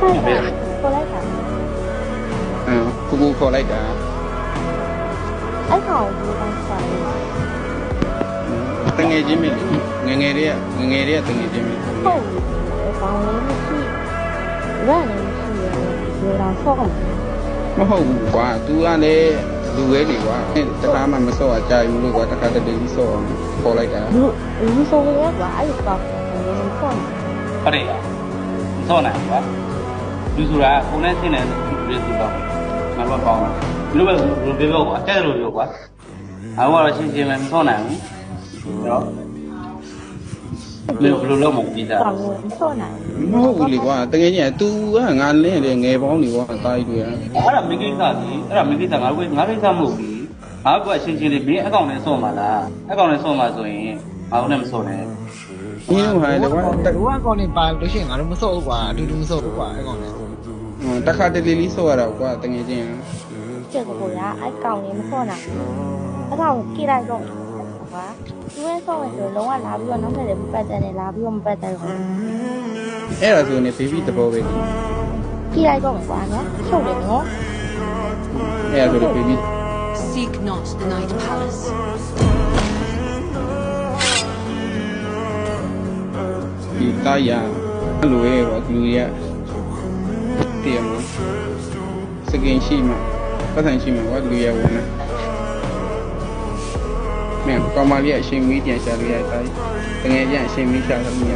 ခေါ်လိုက်တာ ကိုခေါ်လိုက်တာ အဲ့ကောင်ကိုတိုင်းဆိုင် တငယ်ချင်းမင်းငငယ်လေးကတငယ်ချင်းမင်း ဟုတ်ဘောင်းလေးမရှိရလည်းမရှိရရေတော်ဆော့ကောင် မဟုတ်ဘူးကွာ तू ကလည်းလူဝဲနေကွာတခါမှမစော့အကြိုက်ဘူးလို့ကွာတခါတလေစော့ခေါ်လိုက်တာ လူဆိုရဲကွာအဲ့ဒီကောင်ကိုဆော့ ဟုတ်တယ်စောနိုင်ကွာလူဆိုတာကိုနဲ့ဆင်းတယ်လူတွေတော့ငါတို့ပေါင်းတယ်ဘယ်လိုပြောကွာတဲ့လိုပြောကွာအခုကတော့ရှင်းရှင်းပဲမစောနိုင်ဘူးနော်ဘယ်လိုလုပ်မှပြီးသား ကောင်ကိုဆော့နိုင် မဟုတ်ဘူးလေကွာတကယ်ကြီး तू ကငါလင်းတယ်ငယ်ပေါင်းနေကွာတားကြီးတွေ အဲ့ဒါမင်းကိစ္စကြီးအဲ့ဒါမင်းကိစ္စငါတို့ငါကိစ္စမဟုတ်ဘူးငါကရှင်းရှင်းလေးမင်းအကောင့်နဲ့စော့မှာလားအကောင့်နဲ့စော့မှာဆိုရင်ငါတို့နဲ့မစော့နဲ့ ။ဒီလိုဟာလေကွာ ဘိုးကောင်နေပါလို့ရှိရင်ငါတို့မစော့ဘူးကွာအတူတူမစော့ဘူးကွာအဲ့ကောင်နေ တခါတလေလေးစော့ရတာကွာတကယ်ချင်း ကျက်ကိုရအဲ့ကောင်ကိုမဆော့နိုင်အဲ့ကောင်ကိုကြည့်လိုက်တော့ကွာသူရဲ့ဆော့မယ်ဆိုလုံးဝလာပြီးတော့နောက်ထပ်လည်းမပတ်တယ်နဲ့လာပြီးတော့မပတ်တယ်ကွာ အဲ့ဒါဆိုနေဘေဘီတဘောပဲ ကြည့်လိုက်တော့ကွာနော်ချုပ်တယ်နော် အဲ့ဒါဆိုဘေဘီ Seek not the Night Palace. ဒီတာရလူရဲ့ကွာလူရတည်မစကင်ရှိမှပတ်ဆိုင်ရှိမှကွာလူရဝင်နေမင်းကောင်မလေးအရှင်မီးပြန်ရှာလို့ရတိုင်းတကယ်ချင်းအရှင်မီးရှာလို့မရ